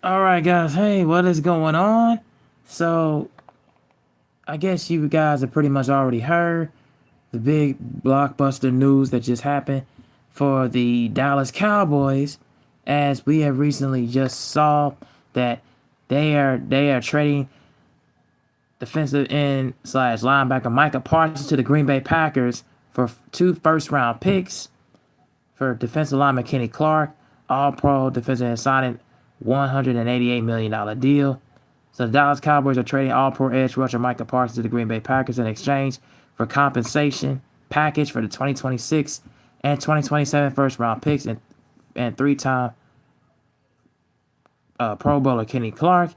All right, guys. Hey, what is going on? So, I guess you guys have pretty much already heard the big blockbuster news that just happened for the Dallas Cowboys, as we have recently just saw that they are trading defensive end slash linebacker Micah Parsons to the Green Bay Packers for two first round picks for defensive lineman Kenny Clark, all pro defensive end signing $188 million deal. So the Dallas Cowboys are trading all-pro edge rusher Micah Parsons to the Green Bay Packers in exchange for compensation package for the 2026 and 2027 first-round picks and three-time Pro Bowler Kenny Clark.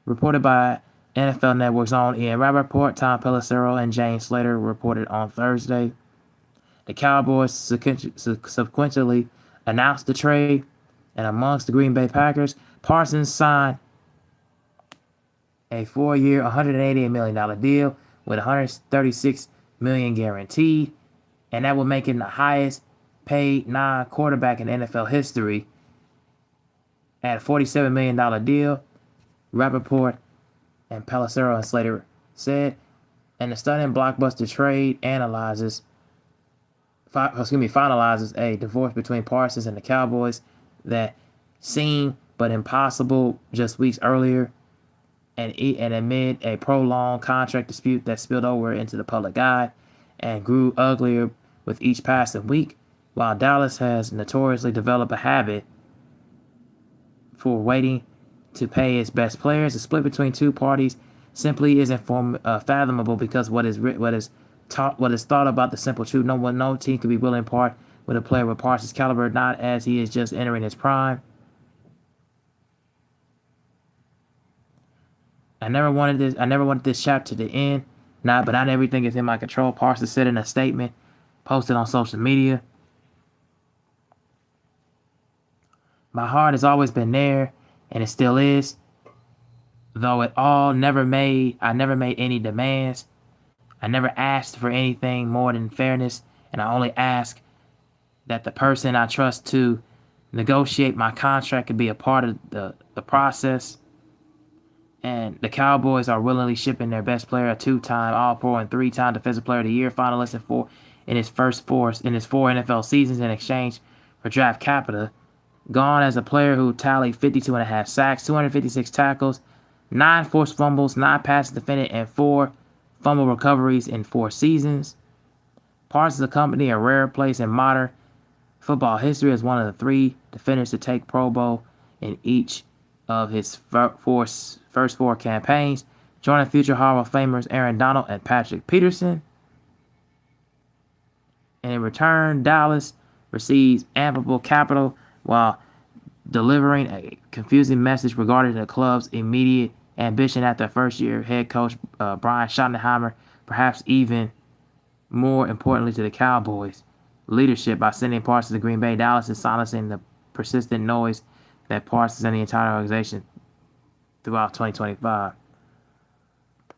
Reported by NFL Network's own Ian Rappaport, Tom Pelissero, and James Slater reported on Thursday. The Cowboys subsequently announced the trade, and amongst the Green Bay Packers, Parsons signed a 4-year, $188 million deal with $136 million guaranteed, and that would make him the highest paid non-quarterback in NFL history at a $47 million deal, Rappaport and Pelissero and Slater said. And the stunning blockbuster trade finalizes a divorce between Parsons and the Cowboys that seemed but impossible just weeks earlier, and amid a prolonged contract dispute that spilled over into the public eye and grew uglier with each passing week. While Dallas has notoriously developed a habit for waiting to pay its best players, the split between two parties simply isn't fathomable, because what is thought about the simple truth: no team could be willing to part with a player with Parsons' caliber, not as he is just entering his prime. I never wanted this chapter to end. But not everything is in my control, Parsons said in a statement posted on social media. My heart has always been there, and it still is. Though I never made any demands. I never asked for anything more than fairness, and I only ask that the person I trust to negotiate my contract could be a part of the process. And the Cowboys are willingly shipping their best player, a two-time All-Pro and three-time Defensive Player of the Year finalist in his four NFL seasons, in exchange for draft capital. Gone as a player who tallied 52.5 sacks, 256 tackles, 9 forced fumbles, 9 passes defended, and 4 fumble recoveries in 4 seasons. Parsons accompanied a rare place in modern football history as one of the 3 defenders to take Pro Bowl in each of his first 4 campaigns, joining future Hall of Famers Aaron Donald and Patrick Peterson. And in return, Dallas receives ample capital while delivering a confusing message regarding the club's immediate ambition after first-year head coach Brian Schottenheimer, perhaps even more importantly to the Cowboys' leadership, by sending Parsons to Green Bay. Dallas is silencing the persistent noise that Parsons and the entire organization throughout 2025.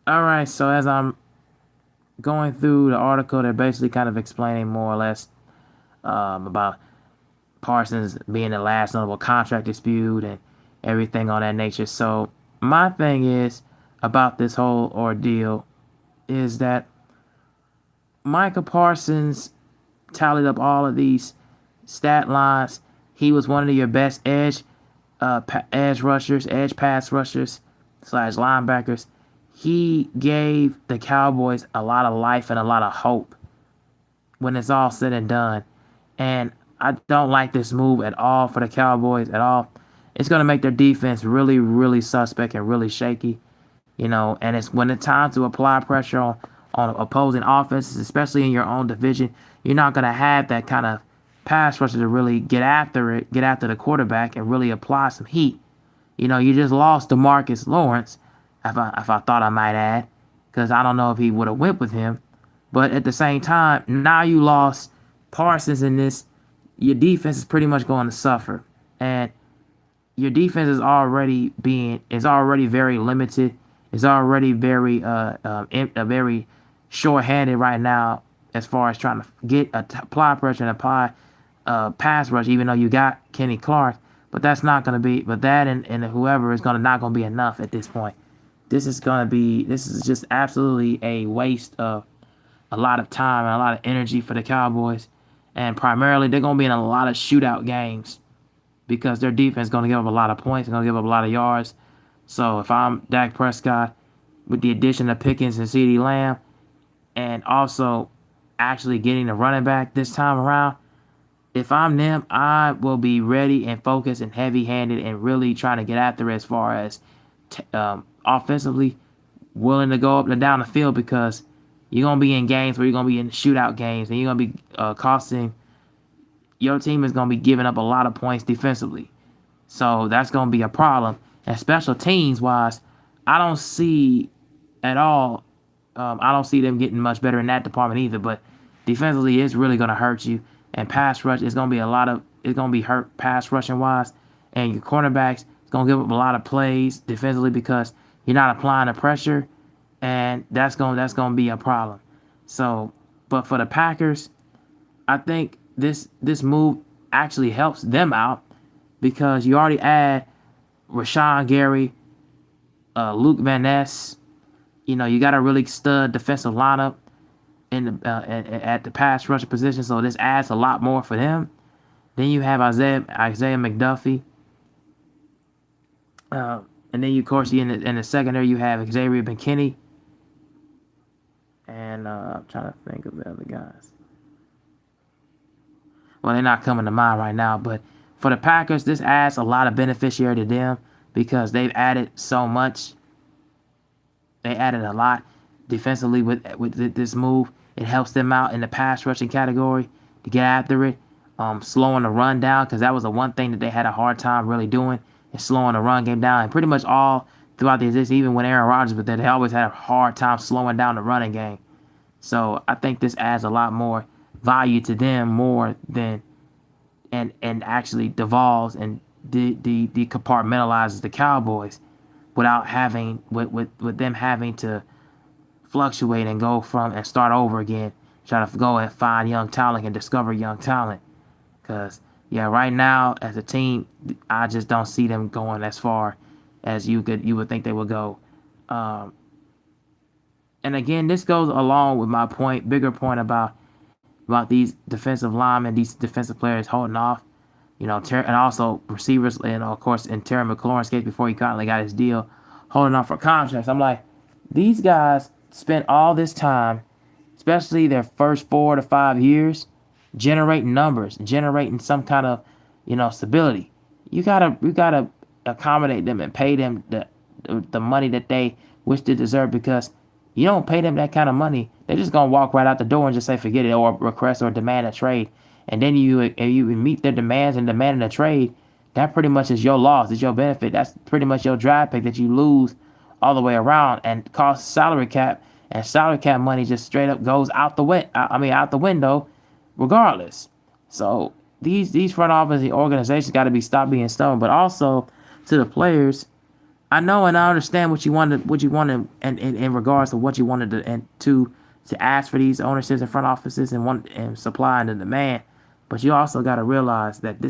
All right, so as I'm going through the article, they're basically kind of explaining more or less about Parsons being the last notable contract dispute and everything on that nature. So my thing is about this whole ordeal is that Micah Parsons tallied up all of these stat lines. He was one of your best edge rushers, edge pass rushers / linebackers. He gave the Cowboys a lot of life and a lot of hope when it's all said and done. And I don't like this move at all for the Cowboys at all. It's going to make their defense really, really suspect and really shaky. And it's when it's time to apply pressure on opposing offenses, especially in your own division. You're not going to have that kind of pass rusher to really get after the quarterback and really apply some heat. You just lost DeMarcus Lawrence, if I thought I might add, because I don't know if he would have went with him. But at the same time, now you lost Parsons in this. Your defense is pretty much going to suffer, and your defense is already very limited. It's already very short-handed right now as far as trying to apply pressure and apply pass rush. Even though you got Kenny Clark, But that's not going to be. But that and whoever is gonna not going to be enough at this point. This is just absolutely a waste of a lot of time and a lot of energy for the Cowboys. And primarily, they're going to be in a lot of shootout games because their defense is going to give up a lot of points, going to give up a lot of yards. So if I'm Dak Prescott, with the addition of Pickens and CeeDee Lamb, and also actually getting the running back this time around, if I'm them, I will be ready and focused and heavy-handed and really trying to get after it as far as offensively, willing to go up and down the field because you're going to be in games where you're going to be in shootout games and you're going to be costing your team is going to be giving up a lot of points defensively. So that's going to be a problem. And special teams wise, I don't see at all. I don't see them getting much better in that department either. But defensively, it's really going to hurt you. And pass rush is going to be it's going to be hurt pass rushing wise. And your cornerbacks is going to give up a lot of plays defensively because you're not applying the pressure, and that's going to be a problem. So, but for the Packers, I think this move actually helps them out because you already add Rashawn Gary, Luke Van Ness. You know, you got a really stud defensive lineup in the at the pass rusher position, so this adds a lot more for them. Then you have Isaiah McDuffie, and then you, of course, in the secondary you have Xavier McKinney, and I'm trying to think of the other guys. Well, they're not coming to mind right now, but for the Packers, this adds a lot of beneficiary to them because they've added so much. They added a lot defensively with this move. It helps them out in the pass rushing category to get after it, slowing the run down because that was the one thing that they had a hard time really doing is slowing the run game down. And pretty much all throughout the existence, even when Aaron Rodgers was there, they always had a hard time slowing down the running game. So I think this adds a lot more value to them more than and actually devolves and decompartmentalizes the Cowboys without having with them having to fluctuate and go from and start over again, try to go and find young talent and discover young talent. Because yeah, right now as a team, I just don't see them going as far as you would think they would go. And again, this goes along with my bigger point about these defensive linemen, these defensive players holding off, and also receivers, and of course, in Terry McLaurin's case before he finally got his deal, holding off for contracts. I'm like, these guys spent all this time, especially their first 4 to 5 years, generating numbers, generating some kind of, stability. You gotta accommodate them and pay them the money that they wish to deserve because you don't pay them that kind of money, they're just gonna walk right out the door and just say forget it or request or demand a trade. And then you meet their demands and demanding a trade, that pretty much is your loss, it's your benefit. That's pretty much your draft pick that you lose all the way around and costs salary cap. And salary cap money just straight up goes out the window, regardless. So these front office organizations got to be stopped being stubborn, but also to the players. I know and I understand what you wanted, and in regards to what you wanted to ask for these ownerships and front offices and supply and the demand, but you also got to realize that the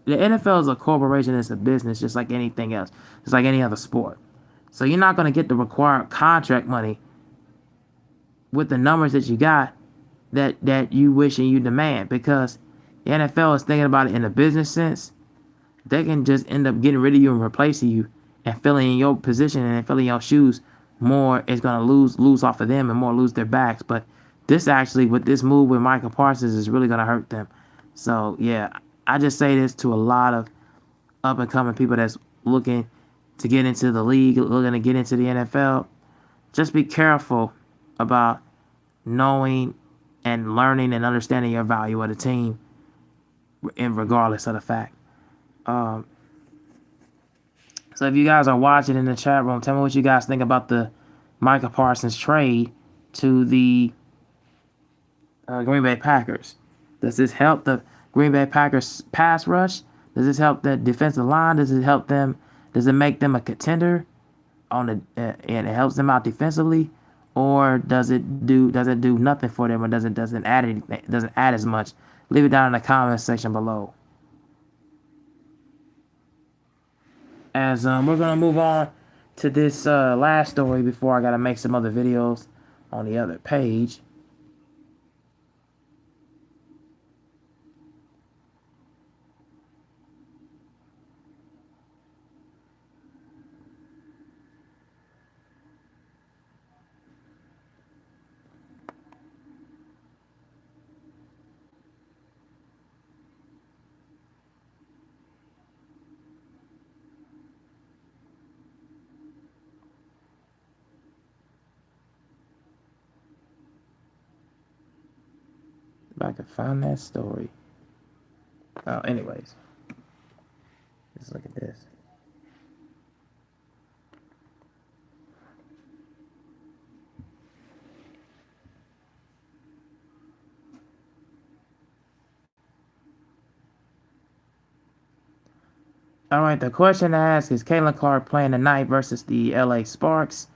NFL is a corporation, it's a business just like anything else, just like any other sport. So you're not going to get the required contract money with the numbers that you got that you wish and you demand because the NFL is thinking about it in a business sense. They can just end up getting rid of you and replacing you and filling in your position and filling your shoes. More is going to lose off of them and more lose their backs. But this actually, with this move with Micah Parsons, is really going to hurt them. So, yeah, I just say this to a lot of up-and-coming people that's looking to get into the league, looking to get into the NFL. Just be careful about knowing and learning and understanding your value of the team in regardless of the fact. So if you guys are watching in the chat room, tell me what you guys think about the Micah Parsons trade to the Green Bay Packers. Does this help the Green Bay Packers pass rush? Does this help the defensive line? Does it help them? Does it make them a contender and it helps them out defensively? Or does it do nothing for them, or doesn't add anything, doesn't add as much Leave it down in the comments section below. As we're gonna move on to this last story before I gotta make some other videos on the other page. If I can find that story. Oh, anyways, let's look at this. All right, the question to ask is Caitlin Clark playing tonight versus the LA Sparks.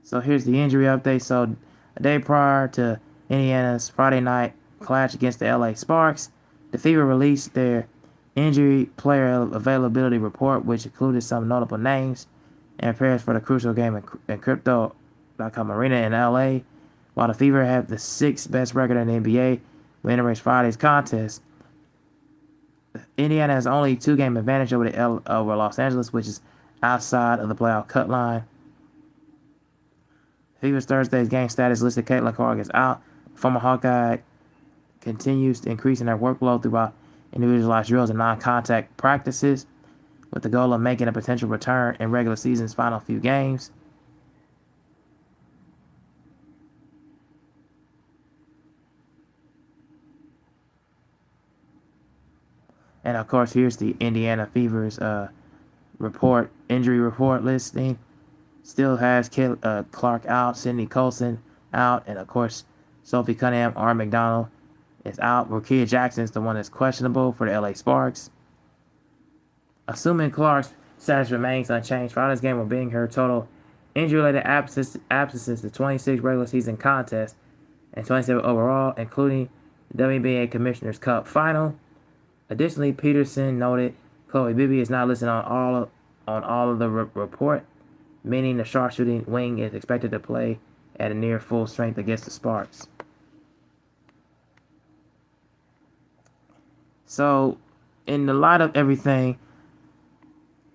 So here's the injury update. So a day prior to Indiana's Friday night clash against the LA Sparks, the Fever released their injury player availability report, which included some notable names and prepares for the crucial game in Crypto.com Arena in LA. While the Fever have the sixth best record in the NBA when entering Friday's contest, Indiana has only 2-game advantage over Los Angeles, which is outside of the playoff cut line. Fever's Thursday's game status listed Caitlin Clark is out. Former Hawkeye continues to increase in their workload throughout individualized drills and non-contact practices, with the goal of making a potential return in regular season's final few games. And of course, here's the Indiana Fever's injury report listing. Still has Clark out, Sydney Colson out, and of course, Sophie Cunningham, R. McDonald is out. Rokia Jackson is the one that's questionable for the LA Sparks. Assuming Clark's status remains unchanged, Friday's game will bring her total injury-related absences to 26 regular season contests and 27 overall, including the WNBA Commissioner's Cup final. Additionally, Peterson noted Chloe Bibby is not listed on all of the report, meaning the sharpshooting wing is expected to play at a near full strength against the Sparks. So, in the light of everything,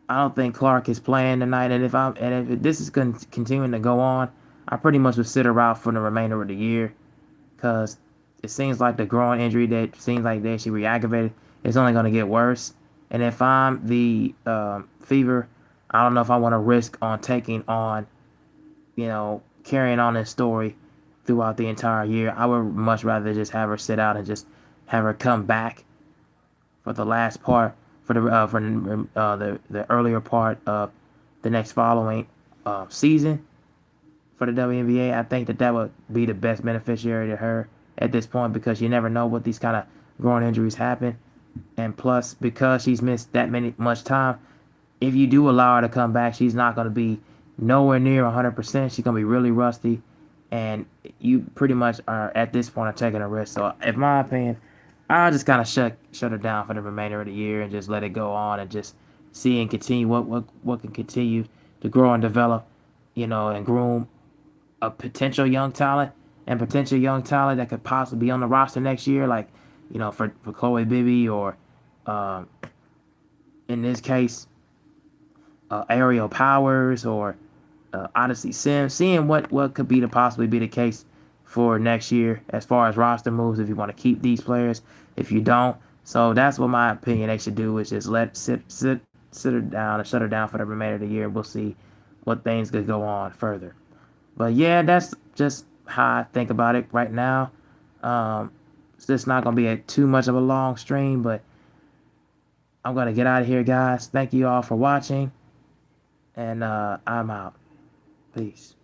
I don't think Clark is playing tonight, and if this is continuing to go on, I pretty much would sit her out for the remainder of the year, because it seems like the growing injury that seems like that she re-aggravated is only going to get worse. And if I'm the Fever, I don't know if I want to risk on taking on, carrying on this story throughout the entire year. I would much rather just have her sit out and just have her come back for the last part, for the earlier part of the next following season for the WNBA. I think that would be the best beneficiary to her at this point, because you never know what these kind of growing injuries happen. And plus, because she's missed that much time, if you do allow her to come back, she's not going to be nowhere near 100%. She's going to be really rusty, and you pretty much are at this point taking a risk. So, in my opinion, I'll just kind of shut her down for the remainder of the year and just let it go on and just see and continue what can continue to grow and develop, and groom a potential young talent that could possibly be on the roster next year, like, for Chloe Bibby or, in this case, Aerial Powers or Odyssey Sims, seeing what could possibly be the case for next year as far as roster moves, if you want to keep these players, if you don't. So that's what my opinion they should do, is just sit her down and shut her down for the remainder of the year. We'll see what things could go on further. But yeah, that's just how I think about it right now. It's just not going to be too much of a long stream, but I'm going to get out of here, guys. Thank you all for watching, and I'm out. Peace.